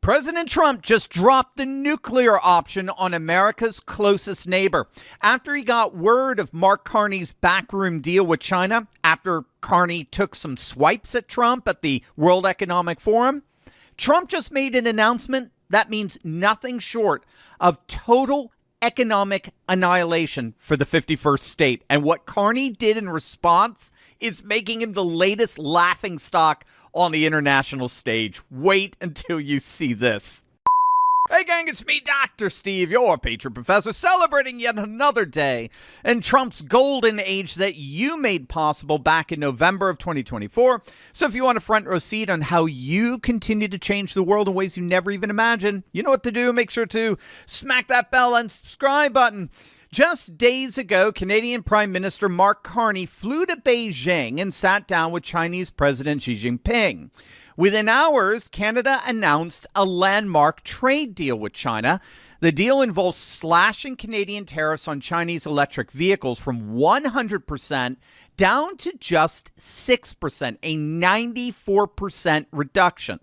President Trump just dropped the nuclear option on America's closest neighbor. After he got word of Mark Carney's backroom deal with China, after Carney took some swipes at Trump at the World Economic Forum, Trump just made an announcement that means nothing short of total economic annihilation for the 51st state. And what Carney did in response is making him the latest laughingstock on the international stage. Wait until you see this. Hey gang, it's me, Dr. Steve, your patron professor, celebrating yet another day in Trump's golden age that you made possible back in November of 2024. So if you want a front row seat on how you continue to change the world in ways you never even imagined, you know what to do. Make sure to smack that bell and subscribe button. Just days ago, Canadian Prime Minister Mark Carney flew to Beijing and sat down with Chinese President Xi Jinping. Within hours, Canada announced a landmark trade deal with China. The deal involves slashing Canadian tariffs on Chinese electric vehicles from 100% down to just 6%, a 94% reduction.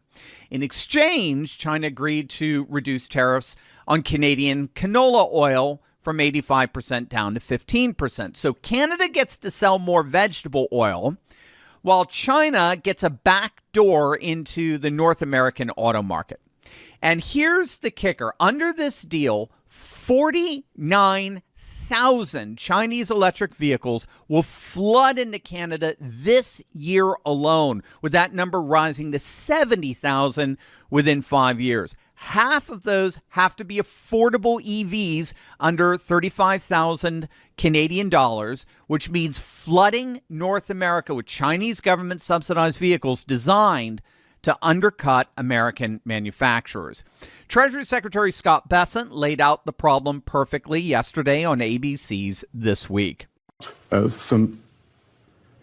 In exchange, China agreed to reduce tariffs on Canadian canola oil from 85% down to 15%. So Canada gets to sell more vegetable oil, while China gets a back door into the North American auto market. And here's the kicker. Under this deal, 49,000 Chinese electric vehicles will flood into Canada this year alone, with that number rising to 70,000 within 5 years. Half of those have to be affordable EVs under 35,000 Canadian dollars, which means flooding North America with Chinese government subsidized vehicles designed to undercut American manufacturers. Treasury Secretary Scott Bessent laid out the problem perfectly yesterday on ABC's This Week. Some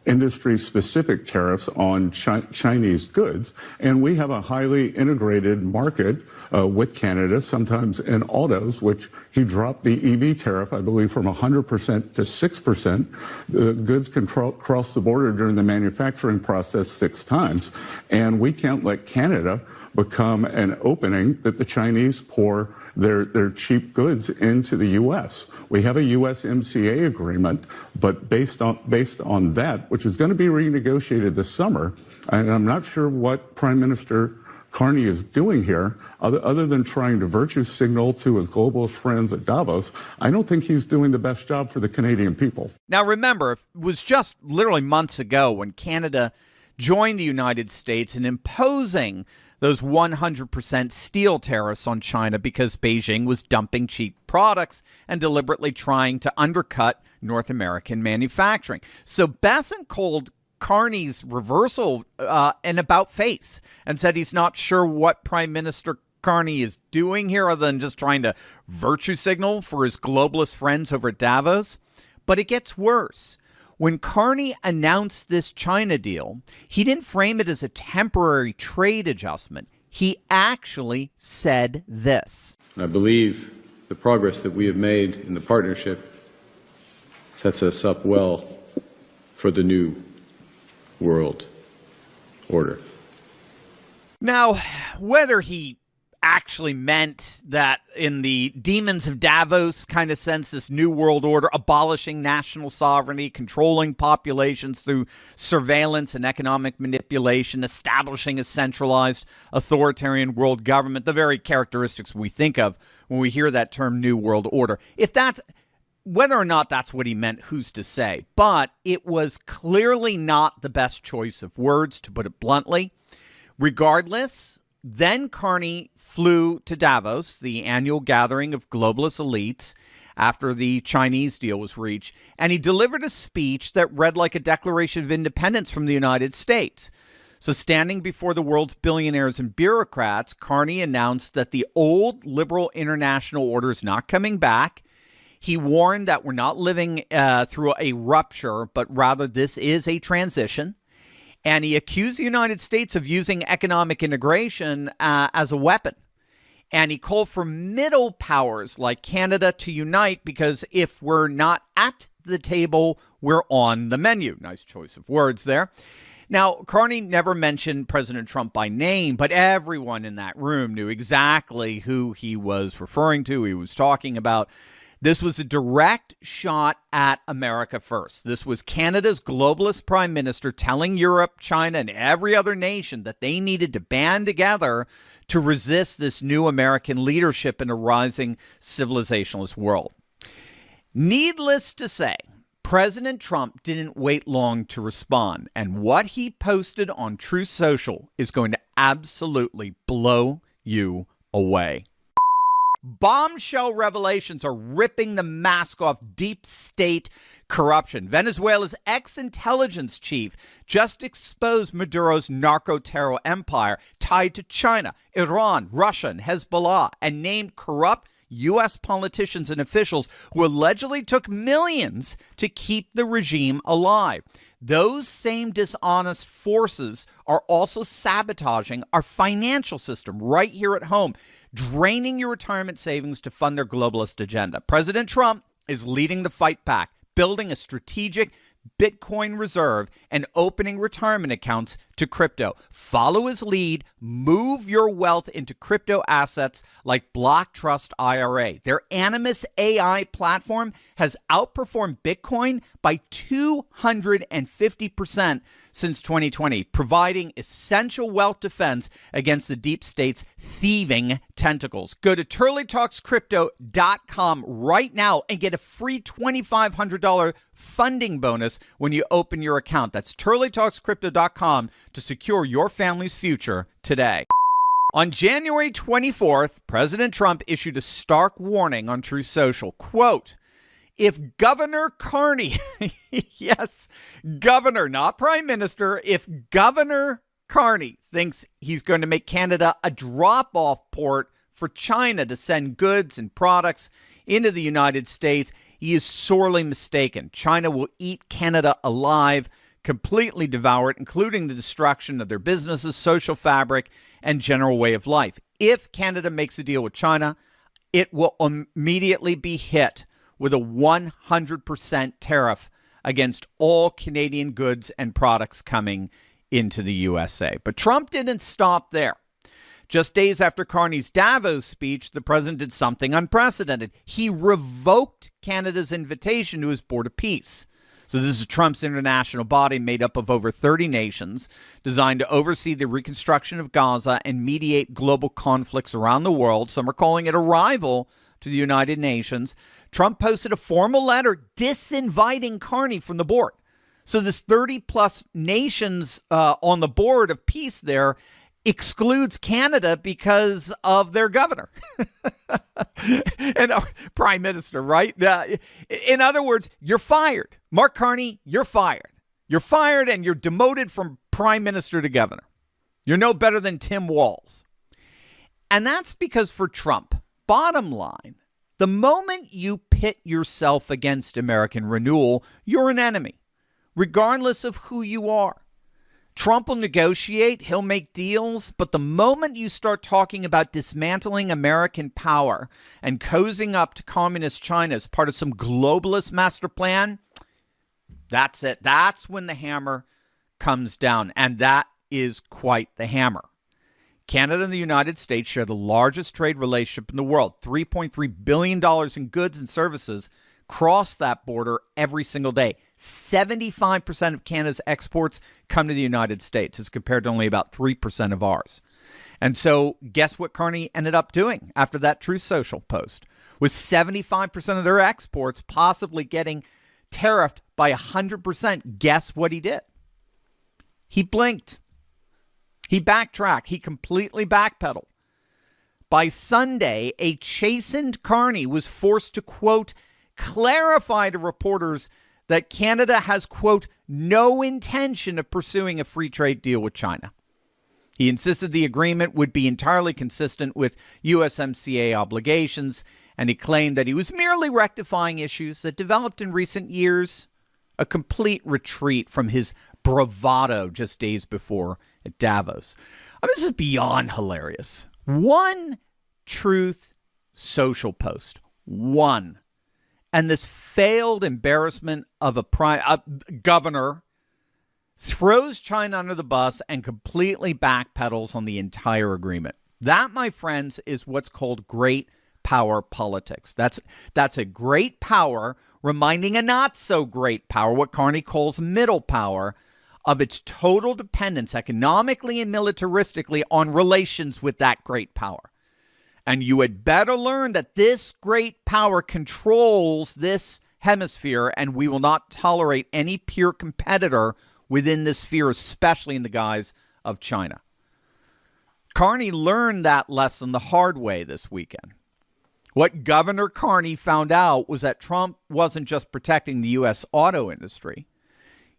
industry-specific tariffs on Chinese goods, and we have a highly integrated market with Canada, sometimes in autos, which he dropped the EV tariff, I believe, from 100% to 6%. The goods can cross the border during the manufacturing process 6 times, and we can't let Canada become an opening that the Chinese pour their cheap goods into the U.S. We have a USMCA agreement, but based on that, which is going to be renegotiated this summer, and I'm not sure what Prime Minister Carney is doing here, other than trying to virtue signal to his globalist friends at Davos. I don't think he's doing the best job for the Canadian people. Now, remember, it was just literally months ago when Canada joined the United States in imposing those 100% steel tariffs on China because Beijing was dumping cheap products and deliberately trying to undercut North American manufacturing. So Bessent called Carney's reversal an about face and said he's not sure what Prime Minister Carney is doing here other than just trying to virtue signal for his globalist friends over at Davos. But it gets worse. When Carney announced this China deal, he didn't frame it as a temporary trade adjustment. He actually said this. I believe the progress that we have made in the partnership sets us up well for the new world order. Now, whether he actually meant that in the demons of Davos kind of sense, this new world order, abolishing national sovereignty, controlling populations through surveillance and economic manipulation, establishing a centralized authoritarian world government, the very characteristics we think of when we hear that term new world order. If that's whether or not that's what he meant, who's to say? But it was clearly not the best choice of words, to put it bluntly. Regardless, then Carney flew to Davos, the annual gathering of globalist elites, after the Chinese deal was reached, and he delivered a speech that read like a Declaration of Independence from the United States. So standing before the world's billionaires and bureaucrats, Carney announced that the old liberal international order is not coming back. He warned that we're not living through a rupture, but rather this is a transition. And he accused the United States of using economic integration as a weapon. And he called for middle powers like Canada to unite because if we're not at the table, we're on the menu. Nice choice of words there. Now, Carney never mentioned President Trump by name, but everyone in that room knew exactly who he was referring to, he was talking about. This was a direct shot at America first. This was Canada's globalist prime minister telling Europe, China, and every other nation that they needed to band together to resist this new American leadership in a rising civilizationalist world. Needless to say, President Trump didn't wait long to respond, and what he posted on Truth Social is going to absolutely blow you away. Bombshell revelations are ripping the mask off deep state corruption. Venezuela's ex-intelligence chief just exposed Maduro's narco-terror empire tied to China, Iran, Russia, and Hezbollah, and named corrupt U.S. politicians and officials who allegedly took millions to keep the regime alive. Those same dishonest forces are also sabotaging our financial system right here at home, draining your retirement savings to fund their globalist agenda. President Trump is leading the fight back, building a strategic Bitcoin reserve and opening retirement accounts to crypto. Follow his lead, move your wealth into crypto assets like Block Trust IRA. Their Animus AI platform has outperformed Bitcoin by 250% since 2020, providing essential wealth defense against the deep state's thieving tentacles. Go to turleytalkscrypto.com right now and get a free $2,500 funding bonus when you open your account. That's turleytalkscrypto.com to secure your family's future today. On January 24th, President Trump issued a stark warning on Truth Social. Quote, if Governor Carney, yes, governor, not prime minister, if Governor Carney thinks he's going to make Canada a drop-off port for China to send goods and products into the United States, he is sorely mistaken. China will eat Canada alive, completely devour it, including the destruction of their businesses, social fabric, and general way of life. If Canada makes a deal with China, it will immediately be hit with a 100% tariff against all Canadian goods and products coming into the USA. But Trump didn't stop there. Just days after Carney's Davos speech, the president did something unprecedented. He revoked Canada's invitation to his Board of Peace. So this is Trump's international body made up of over 30 nations, designed to oversee the reconstruction of Gaza and mediate global conflicts around the world. Some are calling it a rival to the United Nations. Trump posted a formal letter disinviting Carney from the board. So this 30-plus nations on the Board of Peace there excludes Canada because of their governor and our prime minister, right? In other words, you're fired. Mark Carney, you're fired. You're fired and you're demoted from prime minister to governor. You're no better than Tim Walz. And that's because for Trump, bottom line, the moment you pit yourself against American renewal, you're an enemy, regardless of who you are. Trump will negotiate, he'll make deals, but the moment you start talking about dismantling American power and cozying up to communist China as part of some globalist master plan, that's it. That's when the hammer comes down, and that is quite the hammer. Canada and the United States share the largest trade relationship in the world. $3.3 billion in goods and services cross that border every single day. 75% of Canada's exports come to the United States as compared to only about 3% of ours. And so guess what Carney ended up doing after that Truth Social post? With 75% of their exports possibly getting tariffed by 100%, guess what he did? He blinked. He backtracked. He completely backpedaled. By Sunday, a chastened Carney was forced to, quote, clarify to reporters that Canada has, quote, no intention of pursuing a free trade deal with China. He insisted the agreement would be entirely consistent with USMCA obligations, and he claimed that he was merely rectifying issues that developed in recent years, a complete retreat from his bravado just days before at Davos. I mean, this is beyond hilarious. One Truth Social post. One. And this failed embarrassment of a governor throws China under the bus, and completely backpedals on the entire agreement. That, my friends, is what's called great power politics. That's a great power reminding a not so great power, what Carney calls middle power, of its total dependence economically and militaristically on relations with that great power. And you had better learn that this great power controls this hemisphere, and we will not tolerate any peer competitor within this sphere, especially in the guise of China. Carney learned that lesson the hard way this weekend. What Governor Carney found out was that Trump wasn't just protecting the U.S. auto industry.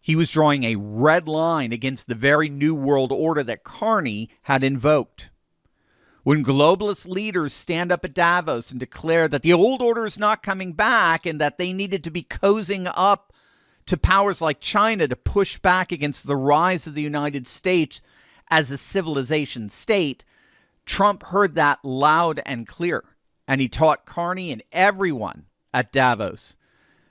He was drawing a red line against the very new world order that Carney had invoked. When globalist leaders stand up at Davos and declare that the old order is not coming back and that they needed to be cozying up to powers like China to push back against the rise of the United States as a civilization state, Trump heard that loud and clear. And he taught Carney and everyone at Davos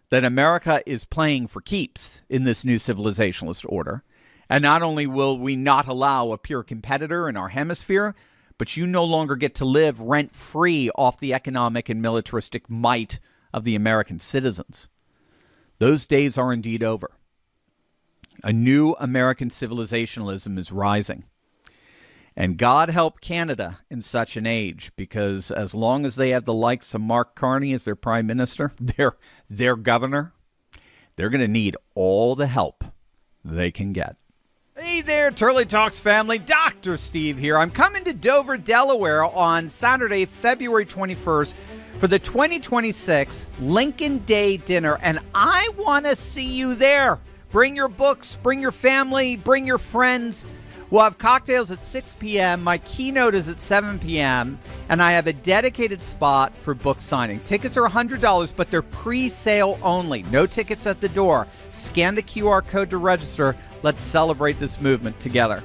that America is playing for keeps in this new civilizationalist order. And not only will we not allow a peer competitor in our hemisphere, but you no longer get to live rent-free off the economic and militaristic might of the American citizens. Those days are indeed over. A new American civilizationalism is rising. And God help Canada in such an age, because as long as they have the likes of Mark Carney as their prime minister, their governor, they're going to need all the help they can get. Hey there, Turley Talks family. Dr. Steve here. I'm coming to Dover, Delaware on Saturday, February 21st for the 2026 Lincoln Day dinner, and I want to see you there. Bring your books, bring your family, bring your friends. We'll have cocktails at 6 p.m. My keynote is at 7 p.m. And I have a dedicated spot for book signing. Tickets are $100, but they're pre-sale only. No tickets at the door. Scan the QR code to register. Let's celebrate this movement together.